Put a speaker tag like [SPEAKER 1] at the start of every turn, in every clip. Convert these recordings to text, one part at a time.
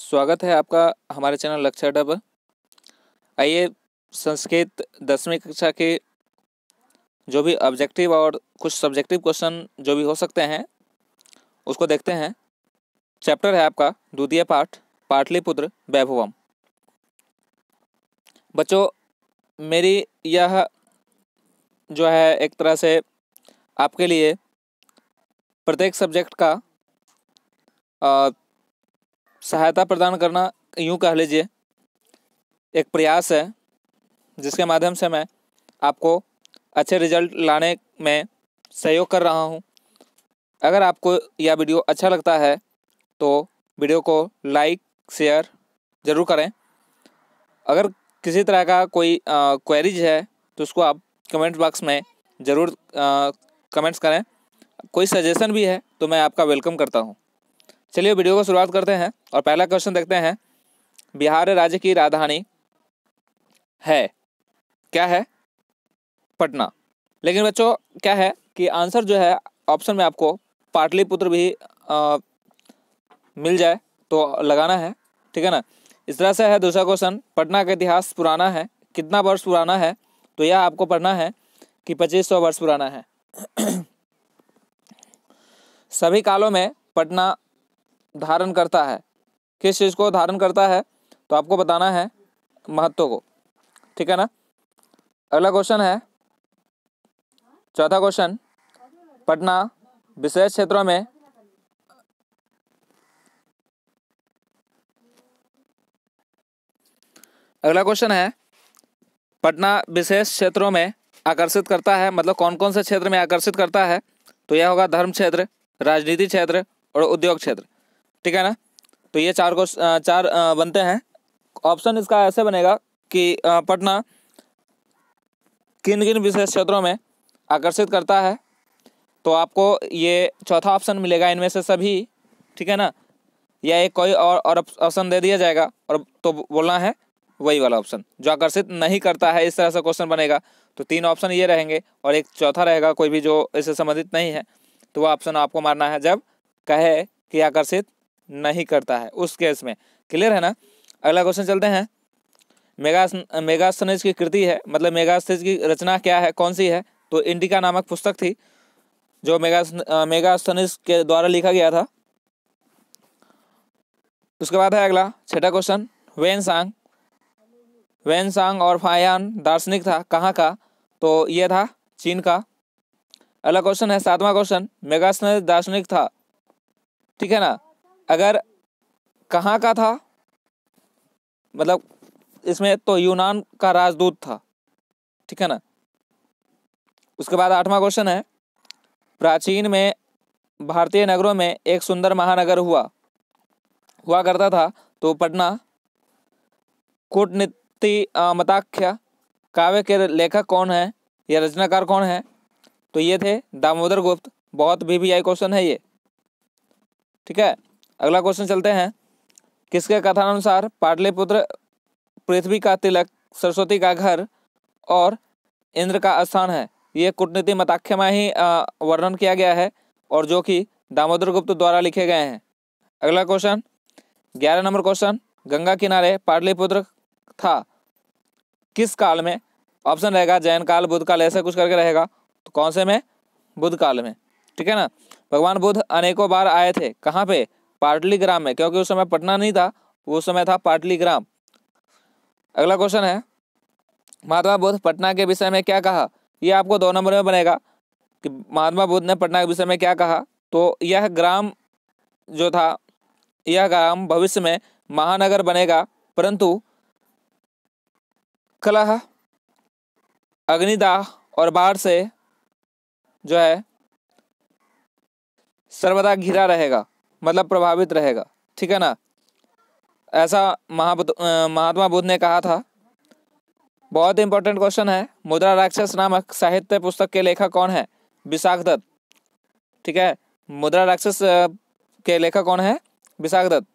[SPEAKER 1] स्वागत है आपका हमारे चैनल लक्ष्य अड्डा पर। आइए संस्कृत 10वीं कक्षा के जो भी ऑब्जेक्टिव और कुछ सब्जेक्टिव क्वेश्चन जो भी हो सकते हैं उसको देखते हैं। चैप्टर है आपका द्वितीय पाठ पाटलिपुत्र वैभवम। बच्चों, मेरी यह जो है एक तरह से आपके लिए प्रत्येक सब्जेक्ट का सहायता प्रदान करना, यूँ कह लीजिए, एक प्रयास है जिसके माध्यम से मैं आपको अच्छे रिजल्ट लाने में सहयोग कर रहा हूं। अगर आपको यह वीडियो अच्छा लगता है तो वीडियो को लाइक शेयर ज़रूर करें। अगर किसी तरह का कोई क्वेरीज है तो उसको आप कमेंट बॉक्स में ज़रूर कमेंट्स करें। कोई सजेशन भी है तो मैं आपका वेलकम करता हूं। चलिए वीडियो को शुरुआत करते हैं और पहला क्वेश्चन देखते हैं। बिहार राज्य की राजधानी है, क्या है? पटना। लेकिन बच्चों क्या है कि आंसर जो है ऑप्शन में आपको पाटलिपुत्र भी मिल जाए तो लगाना है, ठीक है ना। इस तरह से है दूसरा क्वेश्चन। पटना का इतिहास पुराना है, कितना वर्ष पुराना है? तो यह आपको पढ़ना है कि 2500 वर्ष पुराना है। सभी कालों में पटना धारण करता है, किस चीज़ को धारण करता है? तो आपको बताना है महत्व को, ठीक है ना। अगला क्वेश्चन है चौथा क्वेश्चन। पटना विशेष क्षेत्रों में अगला क्वेश्चन है पटना विशेष क्षेत्रों में आकर्षित करता है, मतलब कौन कौन से क्षेत्र में आकर्षित करता है? तो यह होगा धर्म क्षेत्र, राजनीति क्षेत्र और उद्योग क्षेत्र, ठीक है ना। तो ये चार बनते हैं। ऑप्शन इसका ऐसे बनेगा कि पटना किन किन विशेष क्षेत्रों में आकर्षित करता है, तो आपको ये चौथा ऑप्शन मिलेगा इनमें से सभी, ठीक है ना। या एक कोई और ऑप्शन दे दिया जाएगा और तो बोलना है वही वाला ऑप्शन जो आकर्षित नहीं करता है। इस तरह से क्वेश्चन बनेगा। तो 3 ऑप्शन ये रहेंगे और एक चौथा रहेगा कोई भी जो इससे संबंधित नहीं है, तो वो ऑप्शन आपको मारना है जब कहे कि आकर्षित नहीं करता है, उस केस में। क्लियर है ना। अगला क्वेश्चन चलते हैं। मेगास्थनीज की कृति है, मतलब मेगास्थनीज की रचना क्या है, कौन सी है? तो इंडिका नामक पुस्तक थी जो मेगास्थनीज के द्वारा लिखा गया था। उसके बाद है अगला छठा क्वेश्चन। वेनसांग और फायान दार्शनिक था, कहाँ का? तो ये था चीन का। अगला क्वेश्चन है सातवां क्वेश्चन। मेगास्थनीज दार्शनिक था, ठीक है ना। अगर कहाँ का था, मतलब इसमें तो यूनान का राजदूत था, ठीक है ना। उसके बाद 8वां क्वेश्चन है। प्राचीन में भारतीय नगरों में एक सुंदर महानगर हुआ करता था, तो पटना। कूटनीति मताख्य काव्य के लेखक कौन है या रचनाकार कौन है? तो ये थे दामोदर गुप्त। बहुत VVI क्वेश्चन है ये, ठीक है। अगला क्वेश्चन चलते हैं। किसके कथनानुसार पाटलिपुत्र पृथ्वी का तिलक, सरस्वती का घर और इंद्र का स्थान है? ये कूटनीति मताख्य में ही वर्णन किया गया है और जो कि दामोदर गुप्त द्वारा लिखे गए हैं। अगला क्वेश्चन 11 नंबर क्वेश्चन। गंगा किनारे पाटलिपुत्र था, किस काल में? ऑप्शन रहेगा जैन काल, बुद्ध काल, ऐसा कुछ करके रहेगा। तो कौन से में? बुद्ध काल में, ठीक है ना। भगवान बुद्ध अनेकों बार आए थे, कहाँ पे? पाटलिग्राम में, क्योंकि उस समय पटना नहीं था, उस समय था पाटलिग्राम। अगला क्वेश्चन है महात्मा बुद्ध पटना के विषय में क्या कहा? यह आपको 2 नंबर में बनेगा कि महात्मा बुद्ध ने पटना के विषय में क्या कहा। तो यह ग्राम जो था, यह ग्राम भविष्य में महानगर बनेगा, परंतु कलह, अग्निदाह और बाढ़ से जो है सर्वदा घिरा रहेगा, मतलब प्रभावित रहेगा, ठीक है ना। ऐसा महात्मा बुद्ध ने कहा था। बहुत इंपॉर्टेंट क्वेश्चन है। मुद्रा राक्षस नामक साहित्य पुस्तक के लेखक कौन है? विशाख दत्त, ठीक है। मुद्रा राक्षस के लेखक कौन है? विशाख दत्त।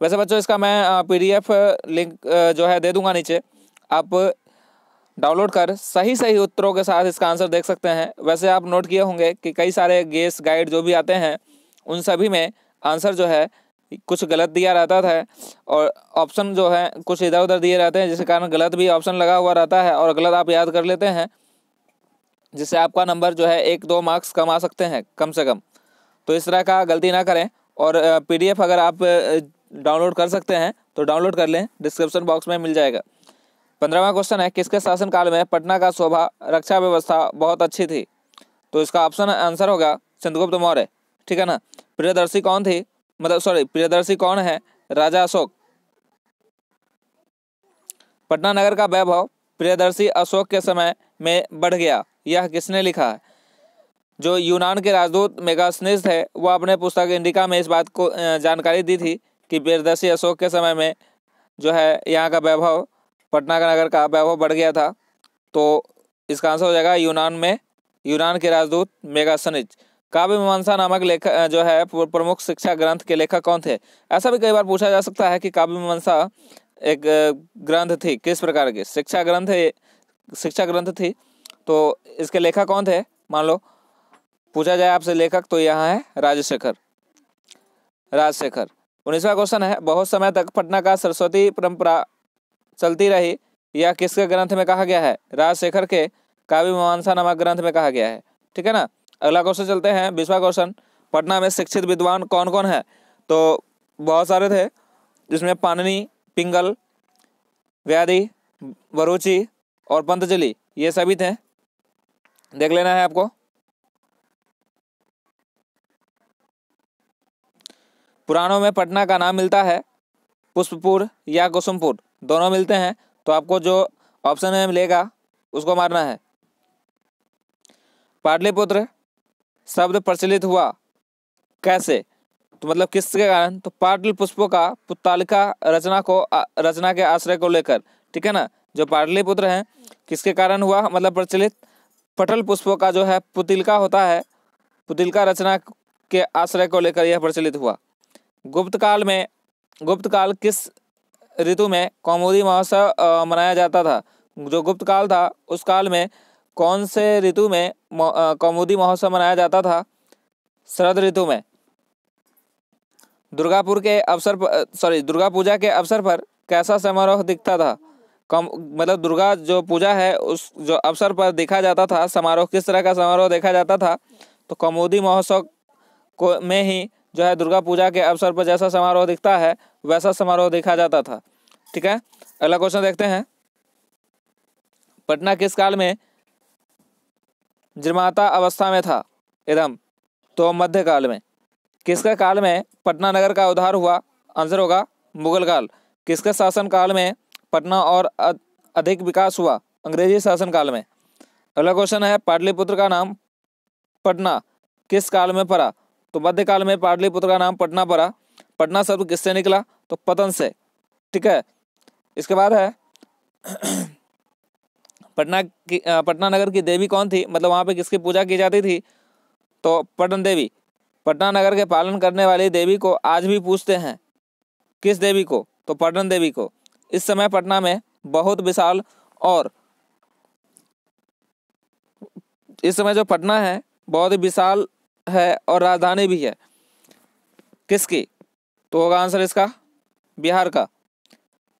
[SPEAKER 1] वैसे बच्चों इसका मैं PDF लिंक जो है दे दूंगा नीचे, आप डाउनलोड कर सही उत्तरों के साथ इसका आंसर देख सकते हैं। वैसे आप नोट किए होंगे कि कई सारे गेस गाइड जो भी आते हैं उन सभी में आंसर जो है कुछ गलत दिया रहता है और ऑप्शन जो है कुछ इधर उधर दिए रहते हैं, जिसके कारण गलत भी ऑप्शन लगा हुआ रहता है और गलत आप याद कर लेते हैं, जिससे आपका नंबर जो है 1-2 मार्क्स कम आ सकते हैं कम से कम। तो इस तरह का गलती ना करें। और PDF अगर आप डाउनलोड कर सकते हैं तो डाउनलोड कर लें, डिस्क्रिप्शन बॉक्स में मिल जाएगा। 15वां क्वेश्चन है, किसके शासनकाल में पटना का शोभा रक्षा व्यवस्था बहुत अच्छी थी? तो इसका ऑप्शन आंसर होगा चंद्रगुप्त मौर्य, ठीक है ना। प्रियदर्शी कौन थी, प्रियदर्शी कौन है? राजा अशोक। पटना नगर का वैभव प्रियदर्शी अशोक के समय में बढ़ गया, यह किसने लिखा है? जो यूनान के राजदूत मेगास्थनीज थे वह अपने पुस्तक इंडिका में इस बात को जानकारी दी थी कि प्रियदर्शी अशोक के समय में जो है यहाँ का वैभव, पटना का नगर का वैभव बढ़ गया था। तो इसका आंसर हो जाएगा यूनान के राजदूत मेगास्थनीज। काव्य मीमांसा नामक लेखक जो है प्रमुख शिक्षा ग्रंथ के लेखक कौन थे? ऐसा भी कई बार पूछा जा सकता है कि काव्य मीमांसा एक ग्रंथ थी, किस प्रकार की शिक्षा ग्रंथ थी, तो इसके लेखक कौन थे? मान लो पूछा जाए आपसे लेखक, तो यहाँ है राजशेखर। 19वां क्वेश्चन है, बहुत समय तक पटना का सरस्वती परंपरा चलती रही, यह किसके ग्रंथ में कहा गया है? राजशेखर के काव्य मीमांसा नामक ग्रंथ में कहा गया है, ठीक है ना। अगला क्वेश्चन चलते हैं, 20वां क्वेश्चन, पटना में शिक्षित विद्वान कौन कौन है? तो बहुत सारे थे, जिसमें पाणिनि, पिंगल, व्याधि, बरूची और पंतजलि, ये सभी थे, देख लेना है आपको। पुराणों में पटना का नाम मिलता है पुष्पपुर या कुसुमपुर, दोनों मिलते हैं, तो आपको जो ऑप्शन में मिलेगा उसको मारना है। पाटलिपुत्र शब्द प्रचलित हुआ कैसे? तो मतलब किसके कारण? तो पाटल पुष्पों का पुत्तालिका रचना के आश्रय को लेकर, ठीक है ना। जो पाटलिपुत्र है किसके कारण हुआ, मतलब प्रचलित? पटल पुष्पों का जो है पुतिलका होता है, पुतिलका रचना के आश्रय को लेकर यह प्रचलित हुआ। गुप्त काल किस ऋतु में कौमुदी महोत्सव मनाया जाता था? जो गुप्त काल था उस काल में कौन से ऋतु में कौमुदी महोत्सव मनाया जाता था? शरद ऋतु में। दुर्गा पूजा के अवसर पर कैसा समारोह दिखता था? मतलब दुर्गा जो पूजा है उस जो अवसर पर देखा जाता था समारोह, किस तरह का समारोह देखा जाता था? तो कौमुदी महोत्सव को में ही जो है दुर्गा पूजा के अवसर पर जैसा समारोह दिखता है वैसा समारोह देखा जाता था, ठीक है। अगला क्वेश्चन देखते हैं, पटना किस काल में निर्माता अवस्था में था? एकदम, तो मध्यकाल में। किसके काल में पटना नगर का उद्धार हुआ? आंसर होगा मुगल काल। किसके शासन काल में पटना और अधिक विकास हुआ? अंग्रेजी शासन काल में। अगला क्वेश्चन है, पाटलिपुत्र का नाम पटना किस काल में पड़ा? तो मध्यकाल में पाटलिपुत्र का नाम पटना पड़ा। पटना शब्द किससे निकला? तो पतन से, ठीक है। इसके बाद है पटना नगर की देवी कौन थी? मतलब वहाँ पे किसकी पूजा की जाती थी? तो पटन देवी। पटना नगर के पालन करने वाली देवी को आज भी पूछते हैं, किस देवी को? तो पटन देवी को। इस समय पटना में बहुत विशाल और इस समय जो पटना है बहुत ही विशाल है और राजधानी भी है, किसकी? तो होगा आंसर इसका बिहार का।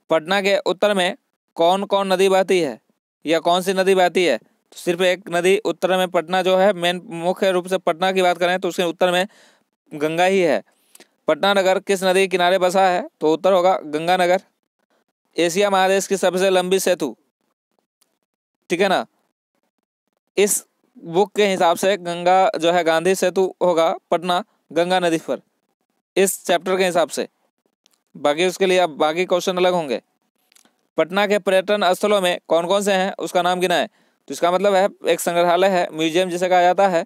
[SPEAKER 1] पटना के उत्तर में कौन कौन नदी बहती है या कौन सी नदी बहती है? तो सिर्फ एक नदी उत्तर में, पटना जो है मेन मुख्य रूप से पटना की बात करें तो उसके उत्तर में गंगा ही है। पटना नगर किस नदी के किनारे बसा है? तो उत्तर होगा गंगा नगर। एशिया महादेश की सबसे लंबी सेतु, ठीक है ना। इस बुक के हिसाब से गंगा जो है गांधी सेतु होगा पटना गंगा नदी पर, इस चैप्टर के हिसाब से। बाकी उसके लिए अब बाकी क्वेश्चन अलग होंगे। पटना के पर्यटन स्थलों में कौन कौन से हैं उसका नाम गिना है? तो इसका मतलब है एक संग्रहालय है, म्यूजियम जिसे कहा जाता है,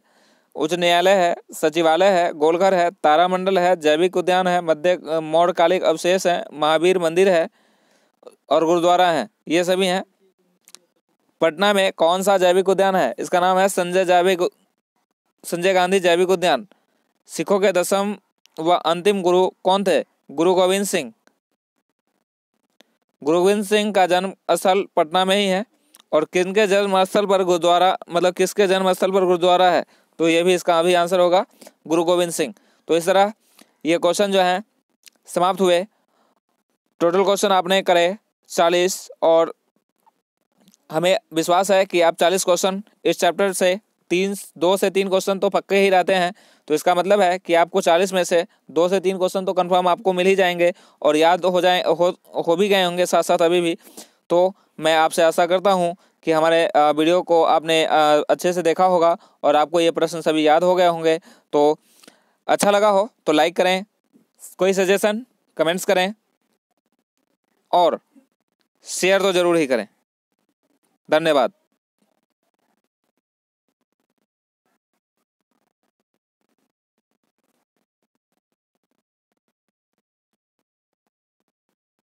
[SPEAKER 1] उच्च न्यायालय है, सचिवालय है, गोलघर है, तारामंडल है, जैविक उद्यान है, मध्य मौर्यकालिक अवशेष है, महावीर मंदिर है और गुरुद्वारा है, ये सभी हैं। पटना में कौन सा जैविक उद्यान है? इसका नाम है संजय गांधी जैविक उद्यान। सिखों के 10वें व अंतिम गुरु कौन थे? गुरु गोविंद सिंह। गुरु गोविंद सिंह का जन्म स्थल पटना में ही है। और किनके जन्म स्थल पर गुरुद्वारा, मतलब किसके जन्म स्थल पर गुरुद्वारा है? तो ये भी इसका अभी आंसर होगा गुरु गोविंद सिंह। तो इस तरह ये क्वेश्चन जो है समाप्त हुए। टोटल क्वेश्चन आपने करे 40 और हमें विश्वास है कि आप 40 क्वेश्चन इस चैप्टर से 2 से 3 क्वेश्चन तो पक्के ही रहते हैं। तो इसका मतलब है कि आपको 40 में से 2 से 3 क्वेश्चन तो कंफर्म आपको मिल ही जाएंगे और याद हो भी गए होंगे साथ साथ अभी भी। तो मैं आपसे आशा करता हूं कि हमारे वीडियो को आपने अच्छे से देखा होगा और आपको ये प्रश्न सभी याद हो गए होंगे। तो अच्छा लगा हो तो लाइक करें, कोई सजेशन कमेंट्स करें और शेयर तो ज़रूर ही करें। धन्यवाद।